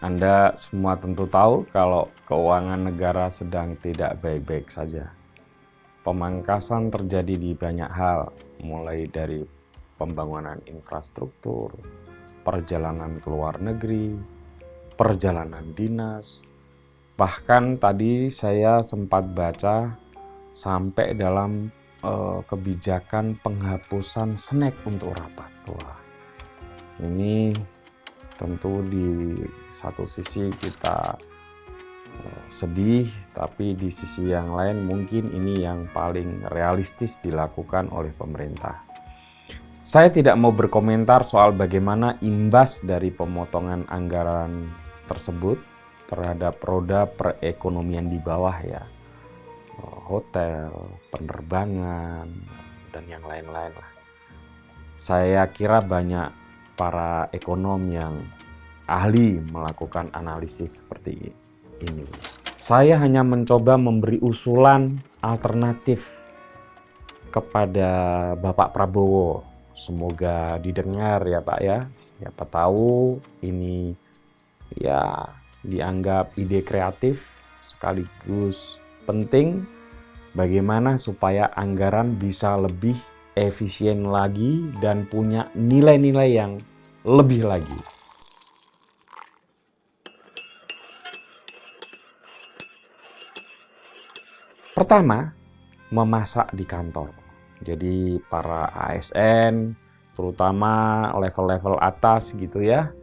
Anda semua tentu tahu kalau keuangan negara sedang tidak baik-baik saja. Pemangkasan terjadi di banyak hal, mulai dari pembangunan infrastruktur, perjalanan ke luar negeri, perjalanan dinas. Bahkan tadi saya sempat baca sampai dalam kebijakan penghapusan snack untuk rapat. Wah, ini tentu di satu sisi kita sedih, tapi di sisi yang lain mungkin ini yang paling realistis dilakukan oleh pemerintah. Saya tidak mau berkomentar soal bagaimana imbas dari pemotongan anggaran tersebut terhadap roda perekonomian di bawah ya. Hotel, penerbangan, dan yang lain-lain lah. Saya kira banyak para ekonom yang ahli melakukan analisis seperti ini. Saya hanya mencoba memberi usulan alternatif kepada Bapak Prabowo. Semoga didengar ya Pak ya. Siapa tahu ini ya dianggap ide kreatif sekaligus penting bagaimana supaya anggaran bisa lebih efisien lagi dan punya nilai-nilai yang lebih lagi. Pertama, memasak di kantor. Jadi para ASN, terutama level-level atas gitu ya,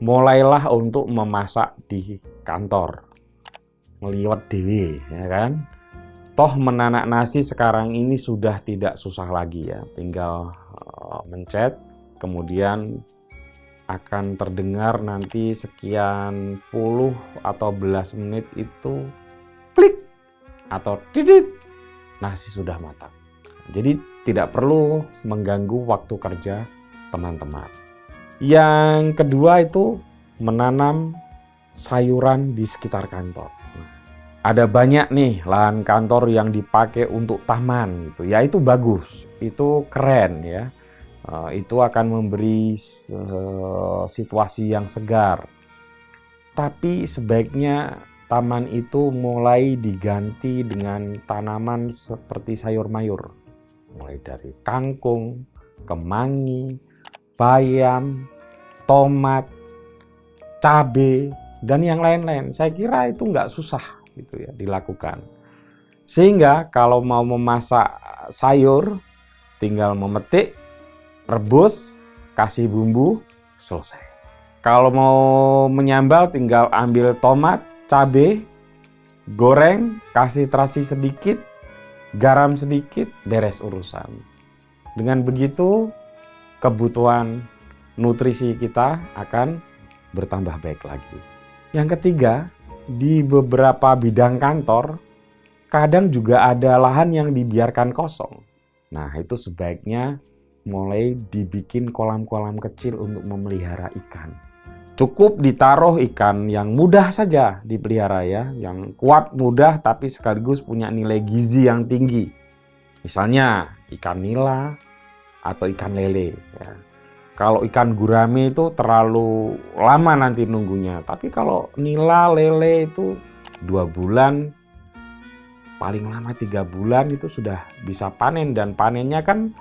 mulailah untuk memasak di kantor. Ngeliwat dewe, ya kan? Toh menanak nasi sekarang ini sudah tidak susah lagi ya, tinggal mencet, kemudian akan terdengar nanti sekian puluh atau belas menit itu klik atau didit, nasi sudah matang. Jadi tidak perlu mengganggu waktu kerja teman-teman. Yang kedua itu menanam sayuran di sekitar kantor. Ada banyak nih lahan kantor yang dipakai untuk taman gitu. Ya itu bagus, itu keren ya. Itu akan memberi situasi yang segar. Tapi sebaiknya taman itu mulai diganti dengan tanaman seperti sayur mayur. Mulai dari kangkung, kemangi, bayam, tomat, cabai, dan yang lain-lain. Saya kira itu nggak susah gitu ya dilakukan. Sehingga kalau mau memasak sayur, tinggal memetik, rebus, kasih bumbu, selesai. Kalau mau menyambal, tinggal ambil tomat, cabai, goreng, kasih terasi sedikit, garam sedikit, beres urusan. Dengan begitu, kebutuhan nutrisi kita akan bertambah baik lagi. Yang ketiga, di beberapa bidang kantor, kadang juga ada lahan yang dibiarkan kosong. Nah, itu sebaiknya mulai dibikin kolam-kolam kecil untuk memelihara ikan. Cukup ditaruh ikan yang mudah saja dipelihara ya, yang kuat, mudah, tapi sekaligus punya nilai gizi yang tinggi. Misalnya ikan nila atau ikan lele ya. Kalau ikan gurame itu terlalu lama nanti nunggunya. Tapi kalau nila, lele itu 2 bulan, paling lama 3 bulan itu sudah bisa panen. Dan panennya kan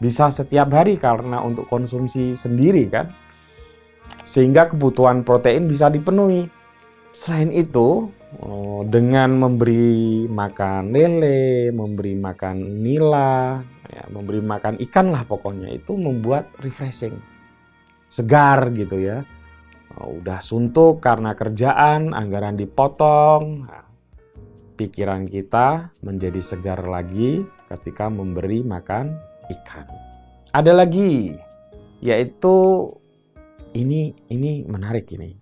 bisa setiap hari karena untuk konsumsi sendiri kan. Sehingga kebutuhan protein bisa dipenuhi. Selain itu, dengan memberi makan lele, memberi makan nila, ya, memberi makan ikan lah pokoknya, itu membuat refreshing, segar gitu ya. Udah suntuk karena kerjaan, anggaran dipotong, pikiran kita menjadi segar lagi ketika memberi makan ikan. Ada lagi, yaitu ini menarik ini.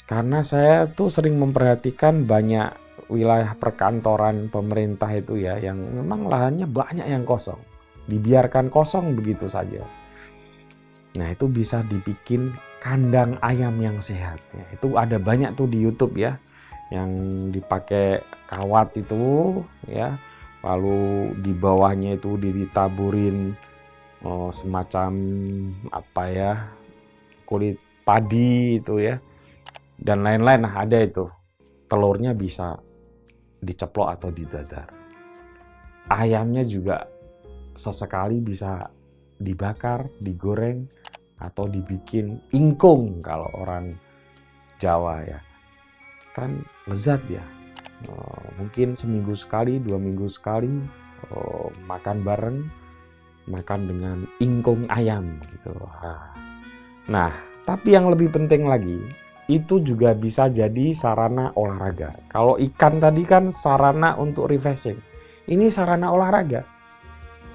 Karena saya tuh sering memperhatikan banyak wilayah perkantoran pemerintah itu ya, yang memang lahannya banyak yang kosong. Dibiarkan kosong begitu saja. Nah itu bisa dibikin kandang ayam yang sehat. Ya. Itu ada banyak tuh di YouTube ya, yang dipakai kawat itu ya. Lalu di bawahnya itu ditaburin semacam apa ya, kulit padi itu ya. dan lain-lain. Nah, ada itu. Telurnya bisa diceplok atau didadar. Ayamnya juga sesekali bisa dibakar, digoreng, atau dibikin ingkung kalau orang Jawa ya. Kan lezat ya. Mungkin seminggu sekali, 2 minggu sekali makan bareng, makan dengan ingkung ayam gitu. Nah, tapi yang lebih penting lagi, itu juga bisa jadi sarana olahraga. Kalau ikan tadi kan sarana untuk refreshing. Ini sarana olahraga.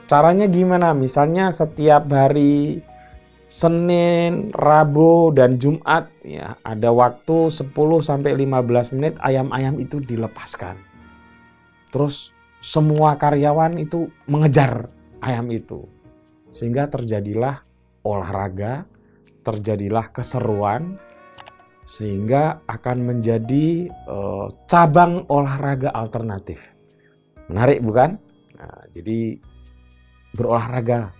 Caranya gimana? Misalnya setiap hari Senin, Rabu, dan Jumat ya, ada waktu 10-15 menit ayam-ayam itu dilepaskan. Terus semua karyawan itu mengejar ayam itu. Sehingga terjadilah olahraga, terjadilah keseruan, sehingga akan menjadi cabang olahraga alternatif. Menarik bukan? Nah, jadi berolahraga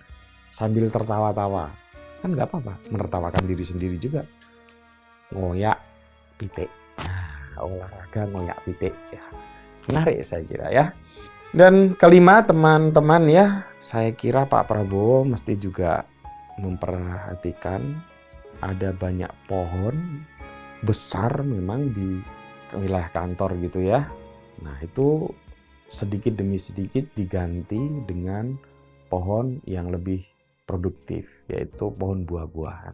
sambil tertawa-tawa. Kan nggak apa-apa, menertawakan diri sendiri juga. Ngoyak pitik. Nah, olahraga ngoyak pitik. Ya. Menarik saya kira ya. Dan kelima teman-teman ya, saya kira Pak Prabowo mesti juga memperhatikan ada banyak pohon besar memang di wilayah kantor gitu ya. Nah itu sedikit demi sedikit diganti dengan pohon yang lebih produktif, yaitu pohon buah-buahan.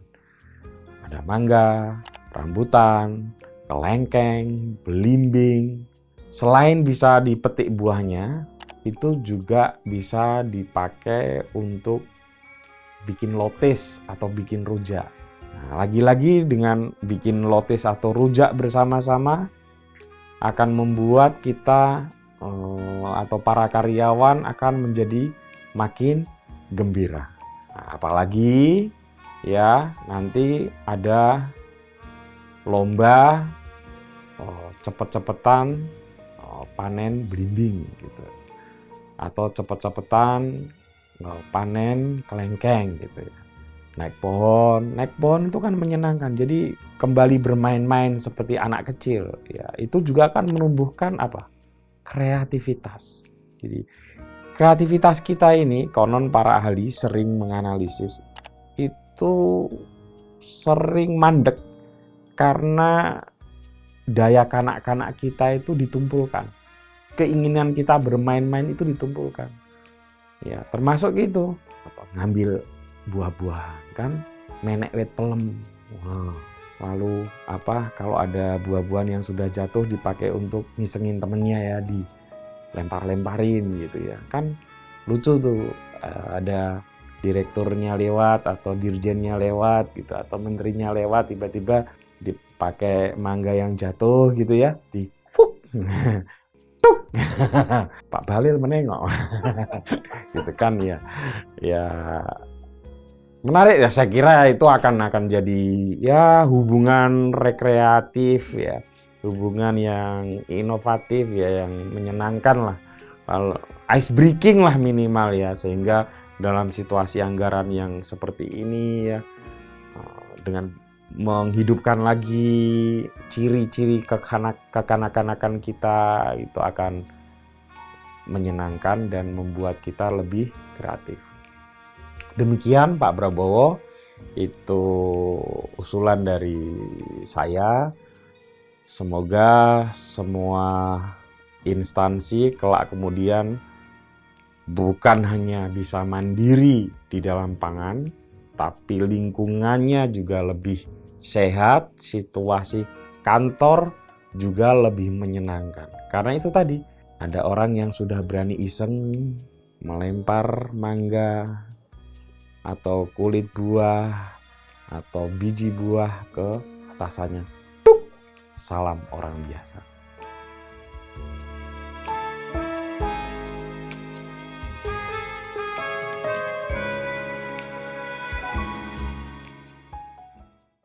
Ada mangga, rambutan, kelengkeng, belimbing. Selain bisa dipetik buahnya, itu juga bisa dipakai untuk bikin lotis atau bikin rujak. Nah, lagi-lagi dengan bikin lotis atau rujak bersama-sama akan membuat kita atau para karyawan akan menjadi makin gembira. Nah, apalagi ya nanti ada lomba cepet-cepetan panen belimbing gitu, atau cepet-cepetan panen kelengkeng gitu ya. Naik pohon itu kan menyenangkan. Jadi kembali bermain-main seperti anak kecil ya. Itu juga akan menumbuhkan apa? Kreativitas. Jadi kreativitas kita ini, konon para ahli sering menganalisis, itu sering mandek karena daya kanak-kanak kita itu ditumpulkan. Keinginan kita bermain-main itu ditumpulkan. Ya, termasuk itu ngambil buah-buahan kan, menek wet pelem. Wow. Lalu kalau ada buah-buahan yang sudah jatuh dipakai untuk ngisengin temennya ya, dilempar-lemparin gitu ya. Kan lucu tuh, ada direkturnya lewat atau dirjennya lewat gitu, atau menterinya lewat, tiba-tiba dipakai mangga yang jatuh gitu ya, di fuk. Tuk. Pak Bahlil menengok. Gitu kan ya. Ya menarik ya, saya kira itu akan jadi ya hubungan rekreatif ya, hubungan yang inovatif ya, yang menyenangkan lah, ice breaking lah minimal ya, sehingga dalam situasi anggaran yang seperti ini ya, dengan menghidupkan lagi ciri-ciri kekanak-kanakan kita, itu akan menyenangkan dan membuat kita lebih kreatif. Demikian Pak Prabowo, itu usulan dari saya. Semoga semua instansi kelak kemudian bukan hanya bisa mandiri di dalam pangan, tapi lingkungannya juga lebih sehat, situasi kantor juga lebih menyenangkan. Karena itu tadi, ada orang yang sudah berani iseng melempar mangga atau kulit buah atau biji buah ke atasannya. Tuk! Salam orang biasa.